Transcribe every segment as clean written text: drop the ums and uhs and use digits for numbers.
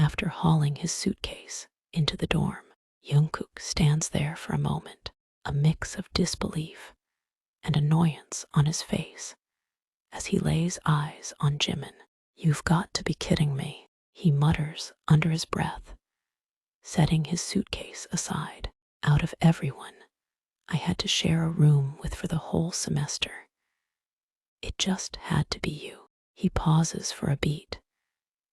After hauling his suitcase into the dorm, Jungkook stands there for a moment, a mix of disbelief and annoyance on his face as he lays eyes on Jimin. "You've got to be kidding me," he mutters under his breath, setting his suitcase aside. "Out of everyone I had to share a room with for the whole semester, it just had to be you." He pauses for a beat,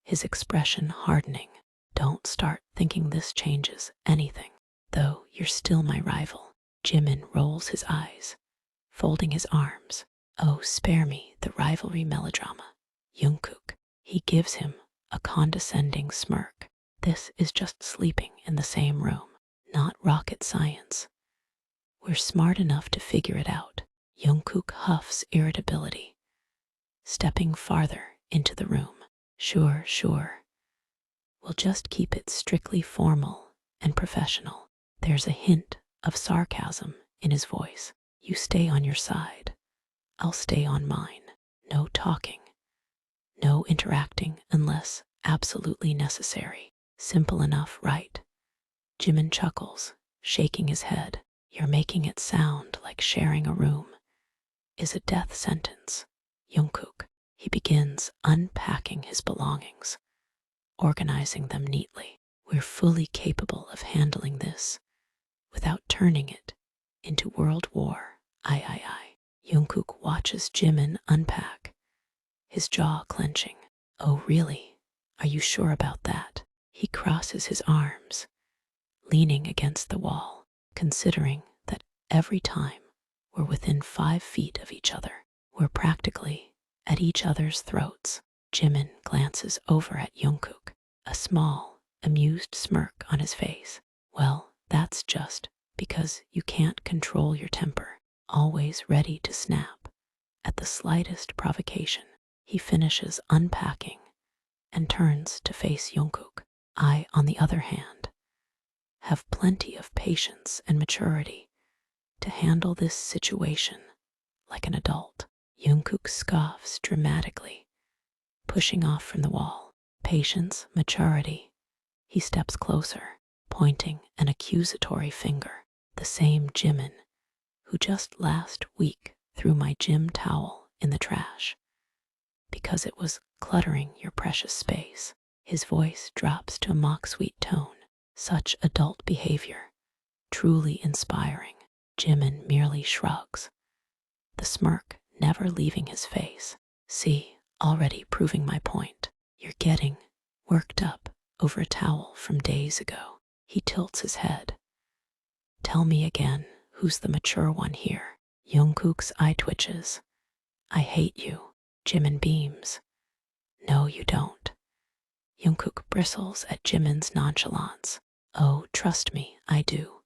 his expression hardening. "Don't start thinking this changes anything, though you're still my rival." Jimin rolls his eyes, folding his arms. "Oh, spare me the rivalry melodrama, Jungkook." He gives him a condescending smirk. "This is just sleeping in the same room, not rocket science. We're smart enough to figure it out." Jungkook huffs irritability, stepping farther into the room. Sure. We'll just keep it strictly formal and professional." There's a hint of sarcasm in his voice. "You stay on your side, I'll stay on mine. No talking, no interacting unless absolutely necessary. Simple enough, right?" Jimin chuckles, shaking his head. "You're making it sound like sharing a room is a death sentence, Jungkook." He begins unpacking his belongings, organizing them neatly. "We're fully capable of handling this without turning it into World War I. Jungkook watches Jimin unpack, his jaw clenching. "Oh, really? Are you sure about that?" He crosses his arms, leaning against the wall, considering that every time we're within 5 feet of each other, we're practically at each other's throats. Jimin glances over at Jungkook, a small, amused smirk on his face. "Well, that's just because you can't control your temper, always ready to snap at the slightest provocation." He finishes unpacking and turns to face Jungkook. "I, on the other hand, have plenty of patience and maturity to handle this situation like an adult." Jungkook scoffs dramatically, pushing off from the wall. "Patience, maturity." He steps closer, pointing an accusatory finger. "The same Jimin who just last week threw my gym towel in the trash because it was cluttering your precious space." His voice drops to a mock-sweet tone. Such adult behavior, truly inspiring. Jimin merely shrugs, the smirk never leaving his face. "See, already proving my point. You're getting worked up over a towel from days ago." He tilts his head. "Tell me again, who's the mature one here?" Jungkook's eye twitches. "I hate you." Jimin beams. "No, you don't." Jungkook bristles at Jimin's nonchalance. "Oh, trust me, I do.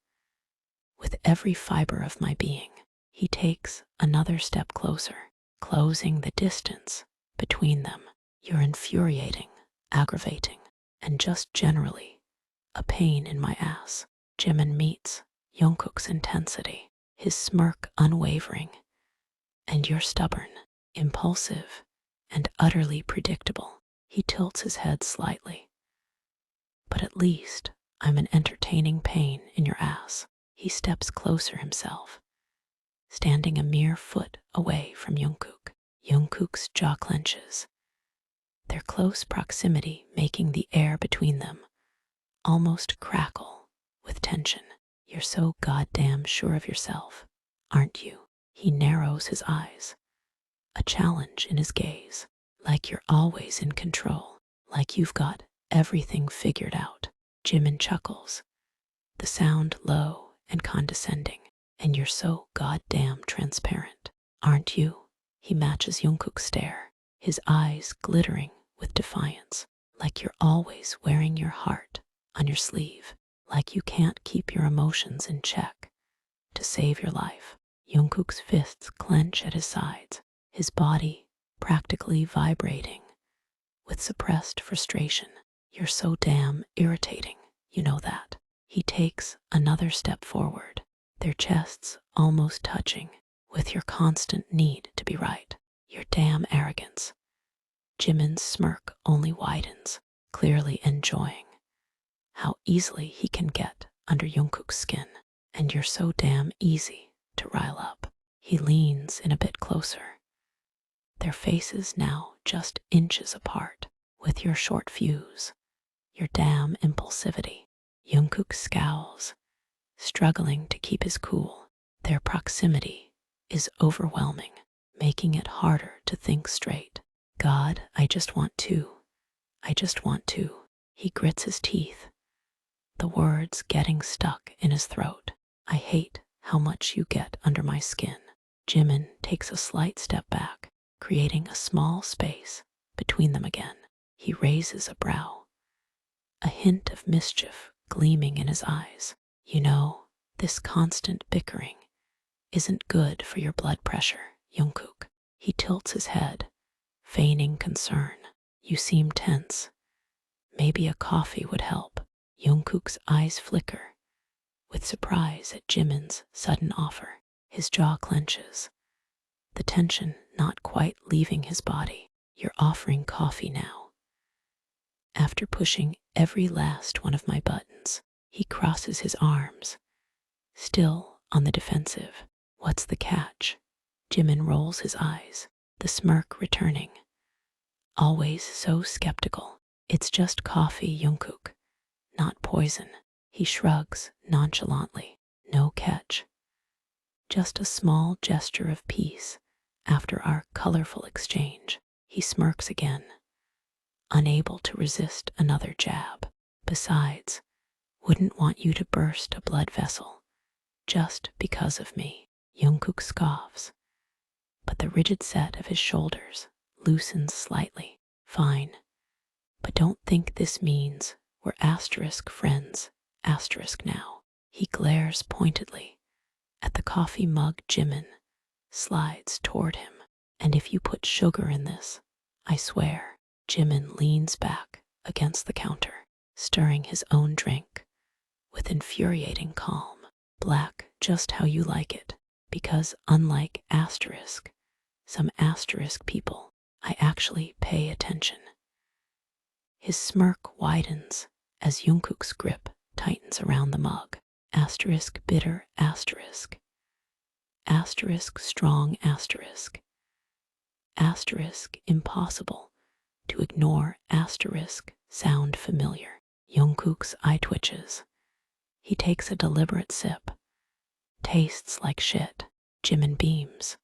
With every fiber of my being." He takes another step closer, closing the distance between them. "You're infuriating, aggravating, and just generally a pain in my ass." Jimin meets Jungkook's intensity, his smirk unwavering. "And you're stubborn, impulsive, and utterly predictable." He tilts his head slightly. "But at least I'm an entertaining pain in your ass." He steps closer himself, standing a mere foot away from Jungkook. Jungkook's jaw clenches, their close proximity making the air between them almost crackle with tension. "You're so goddamn sure of yourself, aren't you?" He narrows his eyes, a challenge in his gaze. "Like you're always in control, like you've got everything figured out." Jimin chuckles, the sound low and condescending. "And you're so goddamn transparent, aren't you?" He matches Jungkook's stare, his eyes glittering with defiance. "Like you're always wearing your heart on your sleeve, like you can't keep your emotions in check to save your life." Jungkook's fists clench at his sides, his body practically vibrating with suppressed frustration. "You're so damn irritating, you know that." He takes another step forward, their chests almost touching. "With your constant need to be right, your damn arrogance." Jimin's smirk only widens. clearly enjoying how easily he can get under Jungkook's skin. And you're so damn easy to rile up. He leans in a bit closer, their faces now just inches apart. With your short fuse, your damn impulsivity. Jungkook scowls, struggling to keep his cool. Their proximity is overwhelming, making it harder to think straight. God, I just want to. I just want to. He grits his teeth, the words getting stuck in his throat. I hate how much you get under my skin. Jimin takes a slight step back, creating a small space between them again. He raises a brow, a hint of mischief gleaming in his eyes. You know, this constant bickering isn't good for your blood pressure, Jungkook. He tilts his head, feigning concern. You seem tense. Maybe a coffee would help. Jungkook's eyes flicker with surprise at Jimin's sudden offer. His jaw clenches, the tension not quite leaving his body. You're offering coffee now. After pushing every last one of my buttons, he crosses his arms, still on the defensive. What's the catch? Jimin rolls his eyes, the smirk returning. Always so skeptical. It's just coffee, Jungkook, not poison. He shrugs nonchalantly. No catch. Just a small gesture of peace after our colorful exchange. He smirks again, unable to resist another jab. Besides, wouldn't want you to burst a blood vessel just because of me. Jungkook scoffs, but the rigid set of his shoulders loosens slightly. Fine, but don't think this means we're asterisk friends, asterisk now. He glares pointedly at the coffee mug Jimin slides toward him. And if you put sugar in this, I swear. Jimin leans back against the counter, stirring his own drink with infuriating calm. Black, just how you like it, because unlike asterisk, some asterisk people, I actually pay attention. His smirk widens as Jungkook's grip tightens around the mug. Asterisk bitter asterisk. Asterisk strong asterisk. Asterisk impossible to ignore asterisk sound familiar. Jungkook's eye twitches. He takes a deliberate sip. Tastes like shit. Jimin beams.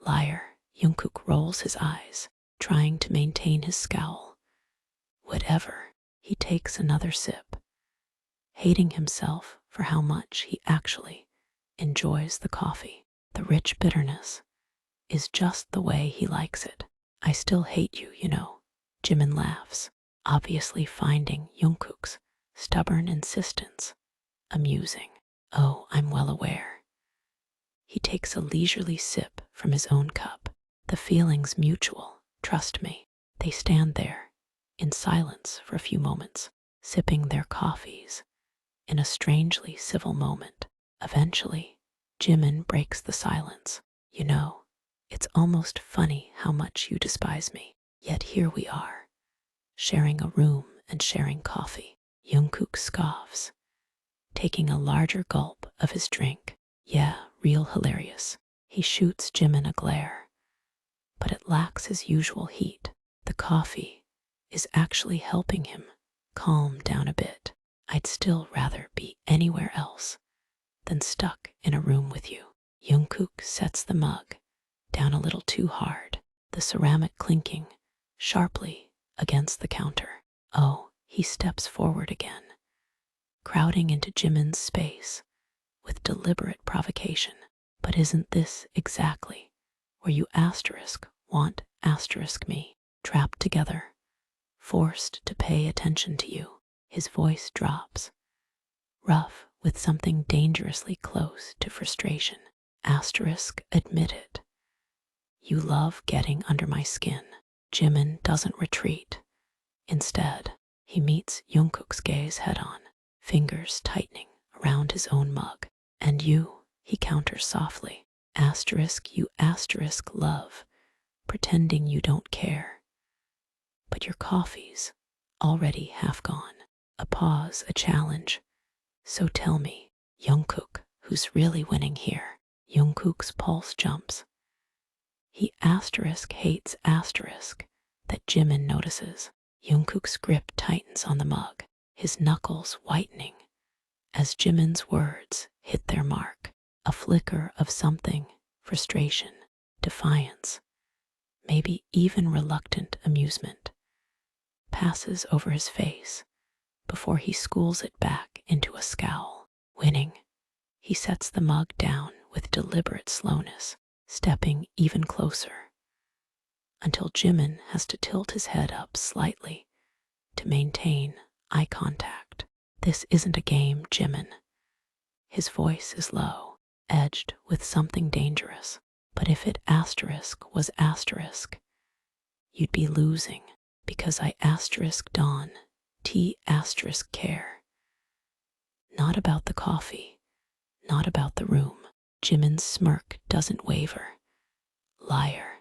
Liar. Jungkook rolls his eyes, trying to maintain his scowl. Whatever. He takes another sip, hating himself for how much he actually enjoys the coffee. The rich bitterness is just the way he likes it. I still hate you, you know. Jimin laughs, obviously finding Jungkook's stubborn insistence amusing. Oh, I'm well aware. He takes a leisurely sip from his own cup. The feeling's mutual, trust me. They stand there, in silence for a few moments, sipping their coffees, in a strangely civil moment. Eventually, Jimin breaks the silence. You know, it's almost funny how much you despise me. Yet here we are, sharing a room and sharing coffee. Jungkook scoffs, taking a larger gulp of his drink. Yeah, real hilarious. He shoots Jimin a glare, but it lacks his usual heat. The coffee is actually helping him calm down a bit. I'd still rather be anywhere else than stuck in a room with you. Jungkook sets the mug down a little too hard, the ceramic clinking sharply against the counter. Oh, he steps forward again, crowding into Jimin's space with deliberate provocation. But isn't this exactly where you asterisk want asterisk me? Trapped together, forced to pay attention to you. His voice drops, rough with something dangerously close to frustration. Asterisk admit it. You love getting under my skin. Jimin doesn't retreat. Instead, he meets Jungkook's gaze head on, fingers tightening around his own mug. And you, he counters softly. Asterisk you asterisk love, pretending you don't care. But your coffees already half gone. A pause, a challenge. So tell me, Jungkook, who's really winning here? Jungkook's pulse jumps. He hates that Jimin notices. Jungkook's grip tightens on the mug, his knuckles whitening as Jimin's words hit their mark. A flicker of something, frustration, defiance, maybe even reluctant amusement, passes over his face before he schools it back into a scowl. Winning, he sets the mug down with deliberate slowness, stepping even closer, until Jimin has to tilt his head up slightly to maintain eye contact. This isn't a game, Jimin. His voice is low, edged with something dangerous. But if it was asterisk, you'd be losing, because I asterisked on care. Not about the coffee, not about the room. Jimin's smirk doesn't waver. Liar.